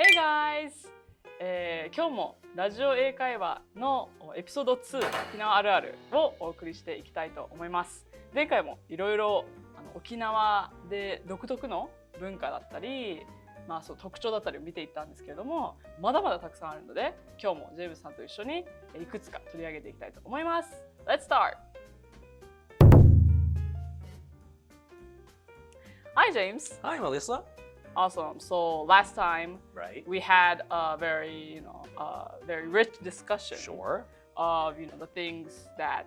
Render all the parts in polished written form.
Hey guys! 今日もラジオ英会話のエピソード2沖縄あるあるをお送りしていきたいと思います。前回もいろいろ沖縄で独特の文化だったり、そう特徴だったりを見ていったんですけれども、まだまだたくさんあるので、今日もジェームスさんと一緒にいくつか取り上げていきたいと思います。Let's start! Hi James! Hi Melissa! Awesome. So last time, Right. we had a very, very rich discussion Sure. of, the things that,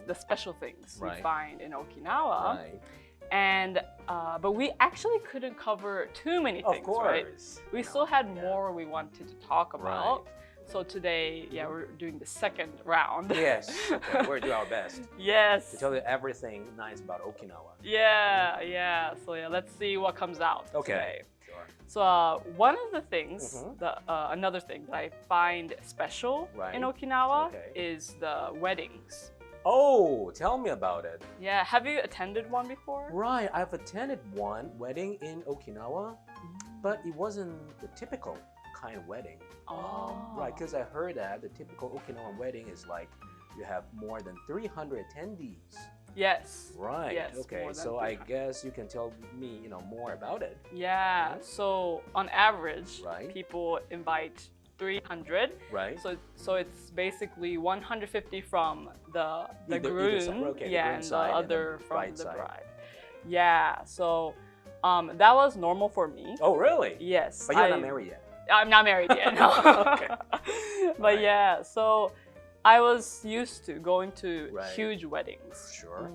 the special things we Right. find in Okinawa. Right. And, but we actually couldn't cover too many Of things, course. right? We still had Yeah. more we wanted to talk about. Right. So today, we're doing the second round. Yes. Okay. We're doing our best Yes. to tell you everything nice about Okinawa. Yeah. So let's see what comes out Okay. today. Sure. So one of the things, Mhm. another thing that I find special Right. in Okinawa Okay. is the weddings. Oh, tell me about it. Yeah, have you attended one before? Right. I've attended one wedding in Okinawa, but it wasn't the typical kind of wedding. Oh. Right. Because I heard that the typical Okinawan wedding is like you have more than 300 attendees. Yes. Right. Yes, Okay. more than So I 300. guess you can tell me, more about it. Yeah. Mhm. So on average, Right. people invite 300. Right. So it's basically 150 from the Either groom, side. Okay, the yeah, groom and the side and other the from bride the side. bride. Yeah. So that was normal for me. Oh, really? Yes. But you're not married yet. I'm not married yet. No. Okay. But Right. yeah, so I was used to going to Right. huge weddings. Sure.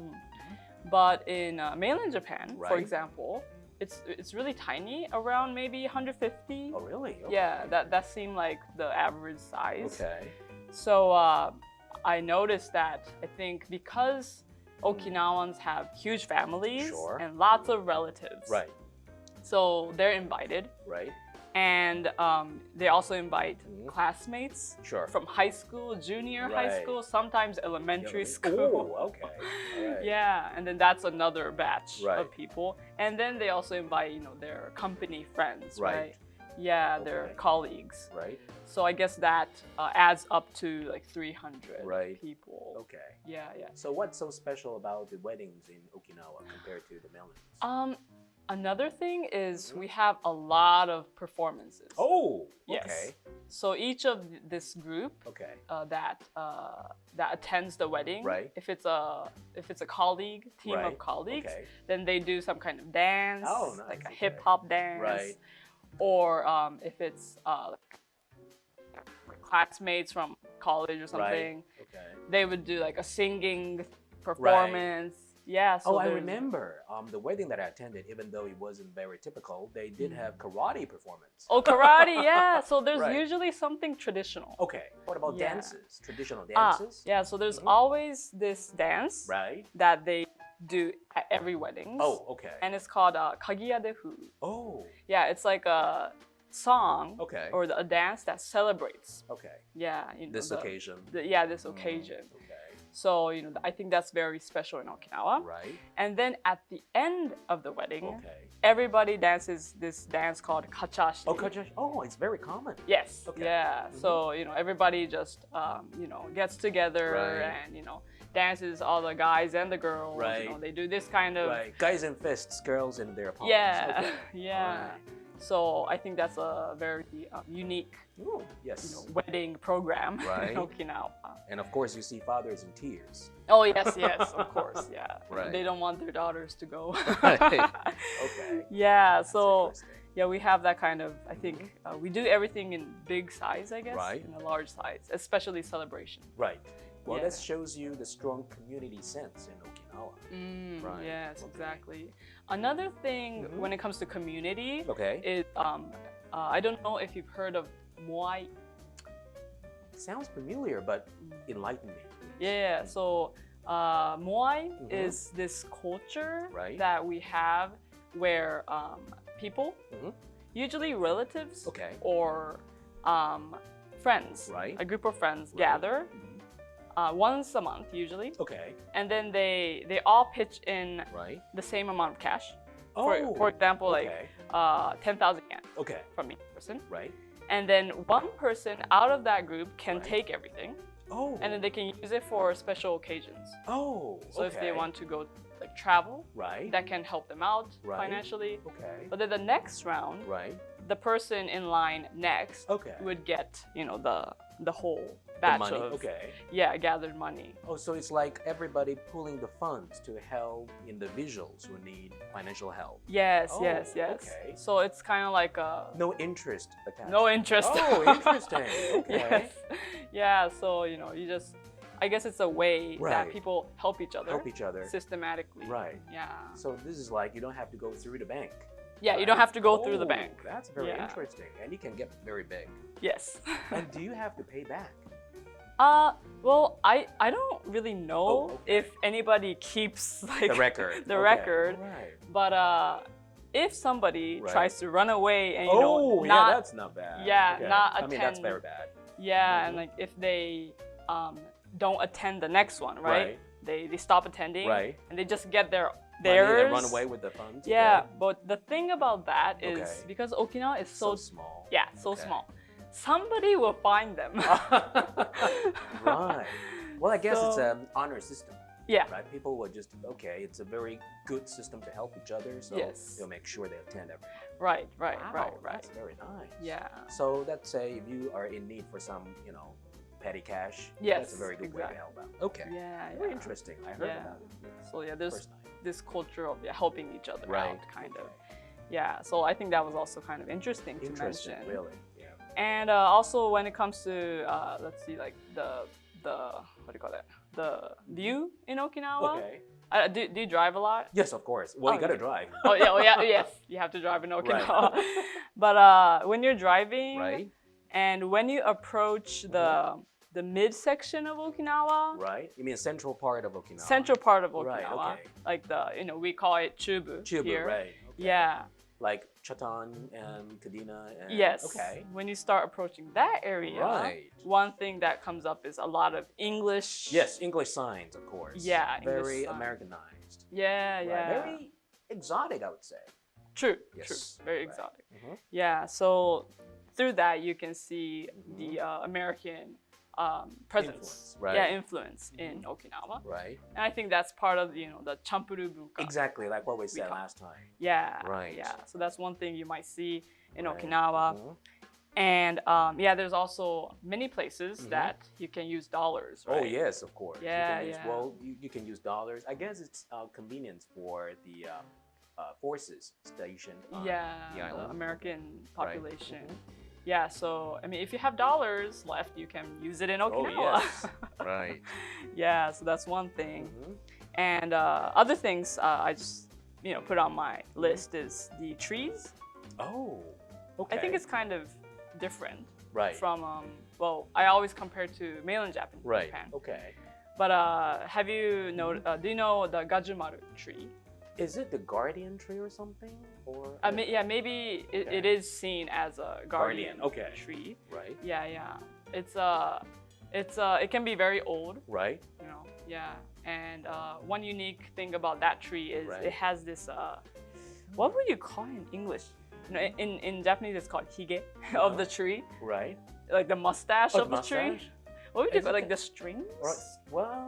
But in mainland Japan, for Right. example, it's really tiny, around maybe 150. Oh, really? Okay. Yeah, that seemed like the average size. Okay. So I noticed that I think because Okinawans have huge families Sure. and lots of relatives, Right. so they're invited. Right. And they also invite Mhm. classmates Sure. from high school, junior high Right. school, sometimes elementary Oh, school. okay. All right. Yeah, and then that's another batch Right. of people. And then they also invite, their company friends, Right. right? Yeah, their Okay. colleagues. Right. So I guess that adds up to like 300 Right. people. Okay. Yeah. So what's so special about the weddings in Okinawa compared to the mainland? Another thing is Mhm. we have a lot of performances. Oh. Yes. Okay. So each of this group Okay. that attends the wedding, Right. if it's a colleague, team Right. of colleagues, Okay. then they do some kind of dance, Oh, nice. like a Okay. hip hop dance, Right. or if it's classmates from college or something, Okay. they would do like a singing performance. Yeah. So Oh, I there's- remember the wedding that I attended, even though it wasn't very typical, they did have karate performance. Oh, karate, yeah. So there's Right. usually something traditional. Okay. What about Yeah. dances? Traditional dances? Yeah. So there's Mhm. always this dance Right. that they do at every wedding. Oh, okay. And it's called Kagiyadefu. Oh, Yeah, it's like a song okay. or a dance that celebrates. Okay. Yeah, This occasion. This occasion. Okay. So I think that's very special in Okinawa. Right. And then at the end of the wedding, Okay. everybody dances this dance called kachashi. Oh, kachashi. Oh, it's very common. Yes. Okay. Yeah. So everybody just gets together Right. and dances, all the guys and the girls. Right. They do this kind of Right. Guys in fists, girls in their palms. yeah, Okay. yeah. Right. So I think that's a very unique Ooh, yes. wedding program Right. in Okinawa. And of course, you see fathers in tears. Oh yes, of course, yeah. Right. They don't want their daughters to go. Okay. Yeah. That's So interesting. yeah, we have that kind of. I think we do everything in big size, I guess, Right. in a large size, especially celebration. Right. Well, Yeah. that shows you the strong community sense in Okinawa. Right. Yes, Okay. exactly. Another thing Mhm. when it comes to community Okay. is I don't know if you've heard of Muay. Sounds familiar, but enlighten me. Yeah. So Muay Mhm. is this culture Right. that we have where people, Mhm. usually relatives Okay. or friends, Right. a group of friends Right. gather once a month usually, Okay. and then they all pitch in Right. the same amount of cash. Oh. For example, okay. like 10,000 yen. Okay. from each person. Right. And then one person out of that group can Right. take everything. Oh. And then they can use it for special occasions. Oh. So if they okay. want to go like travel, Right. that can help them out Right. financially. Okay. But then the next round, Right. the person in line next Okay. would get, you know, the whole The batch money. of Okay. gathered money. Oh, so it's like everybody pooling the funds to help individuals who need financial help. Yes, Oh, yes. okay. So it's kind of like No interest attached. no interest. Oh, interesting. Okay. Yes. Yeah, so you know, I guess it's a way that Right. people help each other Help each other. systematically. Right. Yeah. So this is like you don't have to go through the bank. Yeah, you don't have to go through the bank. That's very Yeah. interesting. And it can get very big. Yes. And do you have to pay back? Well, I don't really know Oh, okay. if anybody keeps like The record. the Okay. record. Right. But if somebody Right. tries to run away and Oh, not yeah, that's not bad. yeah, Okay. not I mean, that's attend- very bad. yeah, and Mhm. like if they don't attend the next one, right? They stop attending, Right. and they just get Money theirs. and run away with the funds. Yeah, Okay. but the thing about that is Okay. because Okinawa is So so small. so Okay. small, somebody will find them. Right. Well, I guess it's So- an honor system. Yeah. Right. People will just it's a very good system to help each other. So Yes. they'll make sure they attend everything. Right. Wow, that's very nice. Yeah. So let's say if you are in need for some, petty cash. Yes, That's a very good way to exactly. help out. Okay. Yeah. Very yeah. interesting. I heard Yeah. about it. So yeah, there's First time. this culture of helping each other Right. out, kind of. Okay. Yeah. So I think that was also kind of interesting to Interesting, mention. really. Yeah. And also when it comes to let's see, like the what do you call that? The view in Okinawa. Okay. Do you drive a lot? Yes, of course. Well, Oh, you gotta okay. drive. Oh yeah, yes, you have to drive in Okinawa. But when you're driving, Right. and when you approach the midsection of Okinawa, Right. You mean central part of Okinawa? central part of Okinawa, Right, okay. like we call it Chubu, Chubu, here. right. Okay. Yeah. Like Chatan and Kadena and Yes. Okay. When you start approaching that area, Right. one thing that comes up is a lot of English. Yes, English signs, of course. Yeah, English Very signs. Americanized. Yeah, Right. yeah. Very exotic, I would say. True. Yes. True. Very Right. exotic. Mhm. Yeah. So through that, you can see Mm-hmm. the American presence. Influence, right. Yeah, influence in Okinawa. Right. And I think that's part of the champuru bunka. Exactly like what we said call- last time. Yeah. Right. Yeah. So that's one thing you might see in Right. Okinawa. Mhm. And there's also many places that you can use dollars. Right? Oh yes, of course. Yeah, you can use, yeah. Well, you can use dollars. I guess it's convenience for the forces stationed on Yeah, the the island. American Right. population. Yeah, so I mean, if you have dollars left, you can use it in Oh Okinawa. yes. Right. Yeah, so that's one thing. Mhm. And other things I just put on my list is the trees. Oh. Okay. I think it's kind of different right. from I always compare to mainland Japan. right. Japan. Okay. But have you do you know the Gajumaru tree? Is it the guardian tree or something? Or Maybe it Okay. is seen as a guardian Okay. tree. right. Yeah. It can be very old, Right. Yeah. And one unique thing about that tree is Right. it has this what would you call it in English? In Japanese it's called hige of the tree, Right. like the mustache Oh, of the tree. mustache? What would you Is call it like the strings? Right. Well,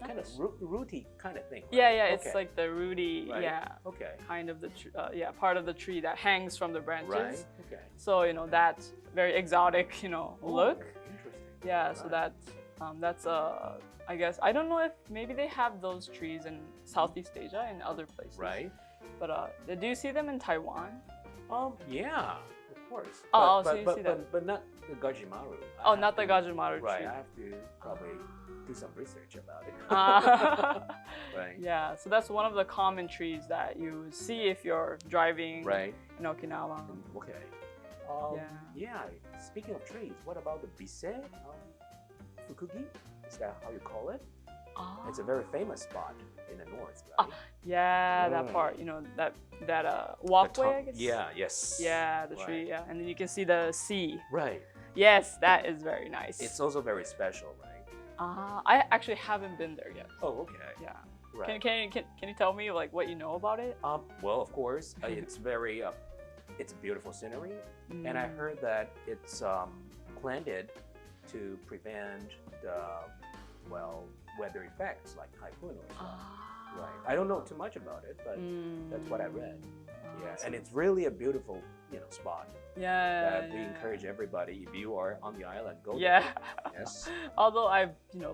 kind of Not rooty kind of thing. Yeah, right? yeah, it's Okay. like the rooty, Right. yeah, Okay. kind of the part of the tree that hangs from the branches. Right. Okay. So that very exotic, look. Interesting. Yeah, so Right. that's I guess I don't know if maybe they have those trees in Southeast Asia and other places. Right. But do you see them in Taiwan? Yeah, of course. Oh, but, so you but, see but, that. but not the Gajimaru. I Oh, have not the to- Gajumaru Right. tree. I have to probably do some research about it. Right. Yeah, so that's one of the common trees that you see if you're driving Right. in Okinawa. Okay. Yeah. Speaking of trees, what about the bise? Fukugi? Is that how you call it? Ah. It's a very famous spot in the north, right? Yeah, that Mm. part, that The walkway, top- I guess. Yeah. Yes. Yeah, the tree. Right. Yeah, and then you can see the sea. Right. Yes, that is very nice. It's also very special, right? I actually haven't been there yet. Oh, okay. Yeah. Right. Can you tell me like what you know about it? Well, of course, it's very it's beautiful scenery, and I heard that it's planted to prevent the weather effects like typhoon or stuff. Right. I don't know too much about it, but that's what I read. Yeah, and it's really a beautiful, spot. Yeah. We encourage everybody, if you are on the island, go Yeah. there. Yes. Although I've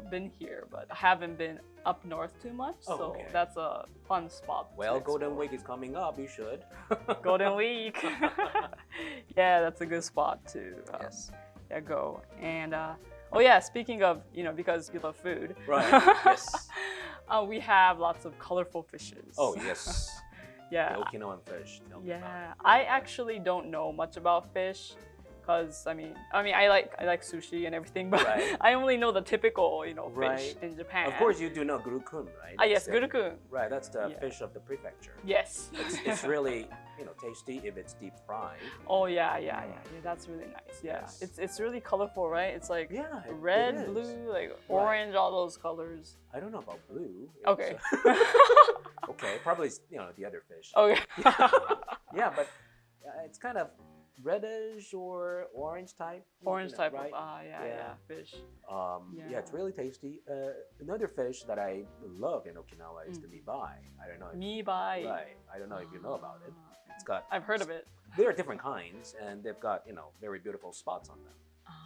been here, but I haven't been up north too much, Oh, so okay. that's a fun spot. Well, Golden Week is coming up. You should. Golden Week. Yeah, that's a good spot to Yes. Go. And oh yeah, speaking of because we love food. Right. Yes. We have lots of colorful fishes. Oh yes. Yeah. The Okinawan fish. Tell me about Yeah, I actually don't know much about fish, because I mean I like sushi and everything, but Right. I only know the typical fish Right. in Japan. it. Of course, you do know gurukun, right? Yes, That's the- gurukun. Right. That's the Yeah. fish of the prefecture. Yes. It's really tasty if it's deep fried. Oh yeah, that's really nice. Yeah, Yes. it's really colorful, right? It's like Yeah. it red, is. blue, like orange, all those colors. I don't know about blue. Okay. Okay. Probably the other fish. Okay. Yeah, but it's kind of reddish or orange type. Orange type right? of Yeah. fish. Yeah, it's really tasty. Another fish that I love in Okinawa is the mibai. I don't know. Mibai. Right. I don't know if you know about it. It's got. I've heard of it. There are different kinds, and they've got very beautiful spots on them.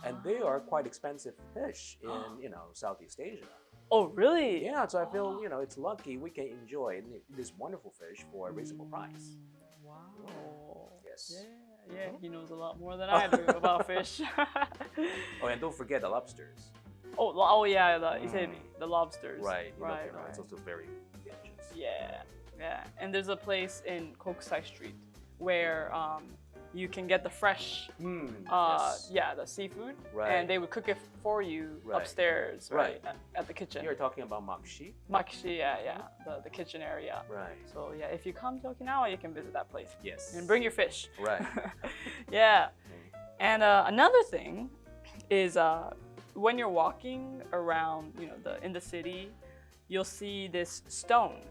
And they are quite expensive fish in Southeast Asia. Oh really? Yeah, so I feel it's lucky we can enjoy this wonderful fish for a reasonable price. Wow. Yes. Yeah, he knows a lot more than I do about fish. Oh, and don't forget the lobsters. Oh yeah, you said the lobsters. Right. Right. It's also very delicious. Yeah. And there's a place in Kokusai Street where you can get the fresh, Yes. the seafood, Right. and they would cook it for you Right. upstairs, Right. at the kitchen. You're talking about makishi? Makishi, the kitchen area. Right. So yeah, if you come to Okinawa, you can visit that place Yes. and bring your fish. Right. Yeah. And another thing is when you're walking around, in the city, you'll see this stone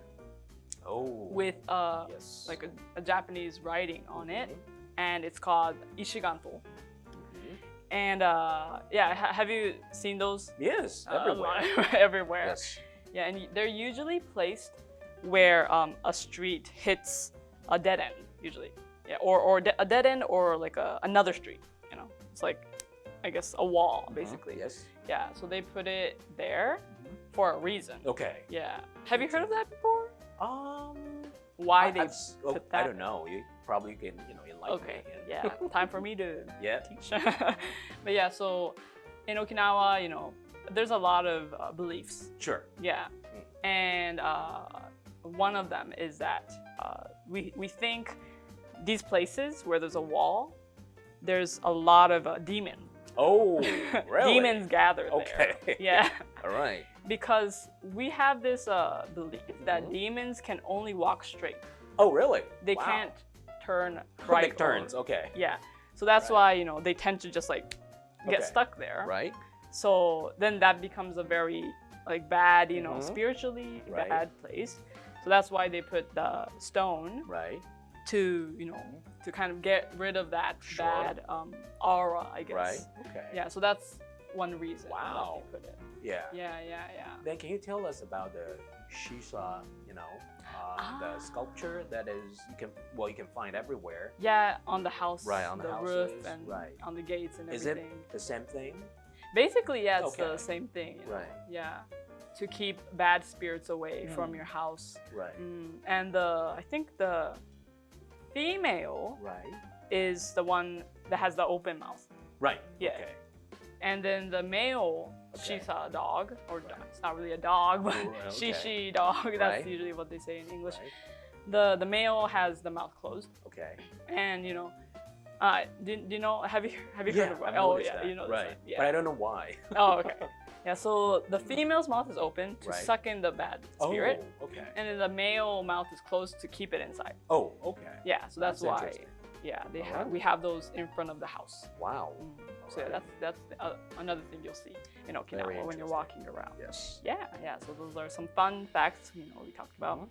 Oh. with yes. like a Japanese writing on it, and it's called Ishiganto. And have you seen those? Yes, everywhere. Everywhere. Yes. Yeah, and they're usually placed where a street hits a dead end, usually. Yeah, or a dead end, or like another street. It's like, I guess, a wall basically. Yes. Yeah, so they put it there for a reason. Okay. Yeah. Have you heard of that before? Why I they put that? I don't know. You probably can enlighten Okay. me. Yeah. Time for me to Yeah. teach. But yeah, so in Okinawa, there's a lot of beliefs. Sure. Yeah. And one of them is that we think these places where there's a wall, there's a lot of demons. Oh, really? Demons gather there. Okay. Yeah. All right. Because we have this belief that demons can only walk straight. Oh, really? They Wow. can't turn right. Make turns. Okay. Yeah. So that's why, they tend to just get Okay. stuck there. Right. So then that becomes a very bad, spiritually Right. bad place. So that's why they put the stone Right. to, to kind of get rid of that Sure. bad aura, I guess. Right. Okay. Yeah, so that's one reason why Wow. they put it. Yeah. Yeah. Then can you tell us about the shisha, the sculpture that is you can find everywhere. Yeah, on the house, Right, on the roof, houses, and right. on the gates and Is it everything. the same thing? Basically, yeah, it's Okay. the same thing. Right. Yeah, to keep bad spirits away from your house. Right. And I think the female Right. is the one that has the open mouth. Right. Yeah. Okay. And then the male, Okay. she's a dog, or Right. it's not really a dog, but Oh, okay. she dog. That's Right. usually what they say in English. Right. The male has the mouth closed, Okay. and do you know? Have you heard of? I've Oh noticed yeah, that. you know. Right. Yeah. But I don't know why. Oh okay. Yeah. So the female's mouth is open to Right. suck in the bad spirit, Oh, okay. and then the male mouth is closed to keep it inside. Oh, okay. Yeah. So that's why. interesting. Yeah, Alright. we have those in front of the house. Wow. So yeah, Alright. that's another thing you'll see in Okinawa Very when you're interesting. walking around. Yes. Yeah. So those are some fun facts we talked about.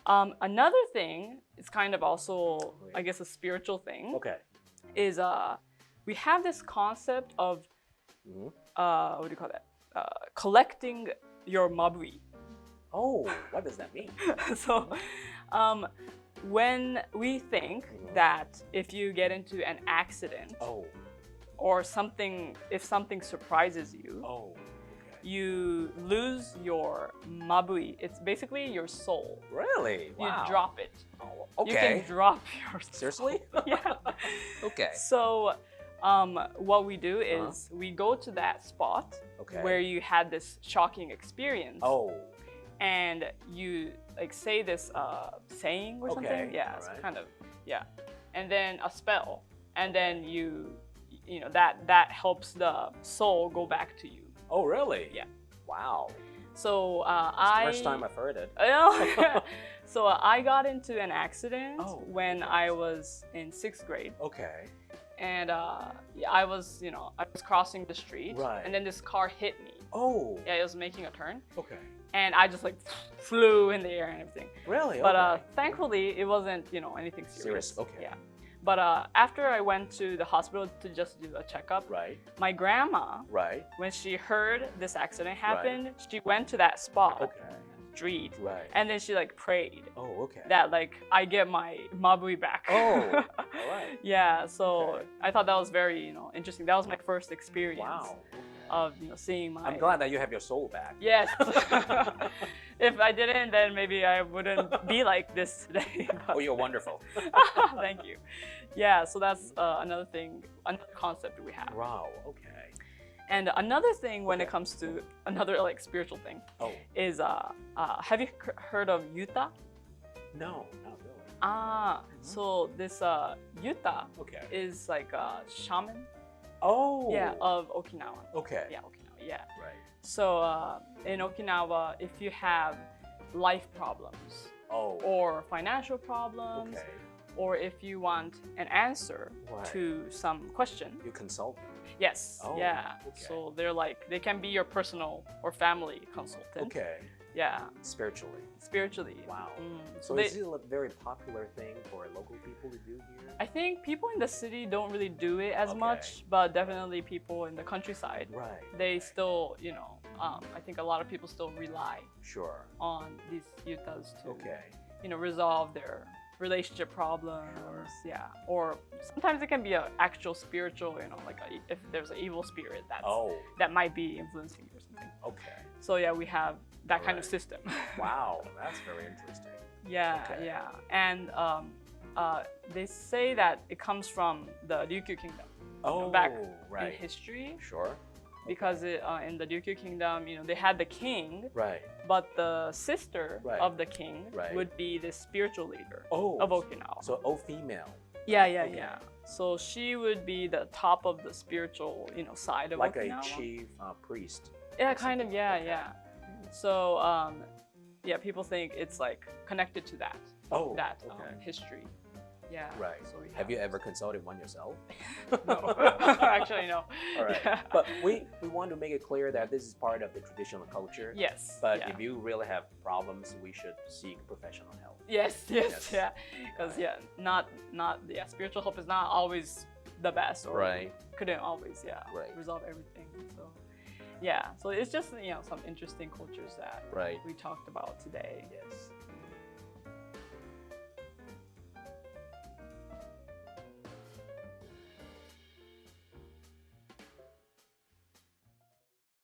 Another thing is kind of also, I guess, a spiritual thing. Okay. Is we have this concept of what do you call that? Collecting your Mabri. Oh, what does that mean? So, when we think that if you get into an accident or something, if something surprises you, you lose your Mabui. It's basically your soul. Really? Wow. You drop it. Oh, okay. You can drop your soul. Seriously? Yeah. Okay. So, what we do is we go to that spot where you had this shocking experience. And you like say this saying or something. Yeah, it's kind of and then a spell, and then you know that helps the soul go back to you. Oh, really? Yeah. Wow. So it's the first time I've heard it. So I got into an accident when I was in 6th grade. Okay. And I was crossing the street, and then this car hit me. Oh. Yeah, it was making a turn. Okay. And I just like flew in the air and everything. Really? But thankfully, it wasn't anything serious. Okay. Yeah. But after I went to the hospital to just do a checkup, my grandma, when she heard this accident happened, she went to that spot, street, and then she like prayed that like I get my Mabui back. Oh, all right. Yeah, so I thought that was very interesting. That was my first experience. Wow. Of seeing my. I'm glad that you have your soul back. Yes. If I didn't, then maybe I wouldn't be like this today. Oh, you're wonderful. Thank you. Yeah, so that's another thing, another concept we have. Wow. Okay. And another thing when it comes to another like spiritual thing is have you heard of Utah? No, not really. So this Utah is like a shaman. Oh. Yeah, of Okinawa. Okay. Yeah, Okinawa. Yeah. Right. So in Okinawa, if you have life problems or financial problems, or if you want an answer to some question, you consult them. Yes. So they're like they can be your personal or family consultant. Okay. Yeah. Spiritually. Wow. So is it a very popular thing for local people to do here? I think people in the city don't really do it as much, but definitely people in the countryside, they still, I think a lot of people still rely on these yutas to, resolve their relationship problems. Yeah. Or sometimes it can be an actual spiritual, like if there's an evil spirit that might be influencing you or something. Okay. So yeah, we have that kind of system. Wow, that's very interesting. Yeah. And they say that it comes from the Ryukyu Kingdom. Back in history. Sure. Because in the Ryukyu Kingdom, they had the king. But the sister of the king would be the spiritual leader of Okinawa. So all female. Yeah. So she would be the top of the spiritual, side of like Okinawa. Like a chief priest. Yeah, kind of. Yeah. So people think it's like connected to that. History. Yeah. Right. So have you ever consulted one yourself? No. Actually, no. All right. Yeah. But we want to make it clear that this is part of the traditional culture. Yes. But if you really have problems, we should seek professional help. Yes. Yeah. Because spiritual help is not always the best, or couldn't always resolve everything. So so it's just some interesting cultures that we talked about today. Yes.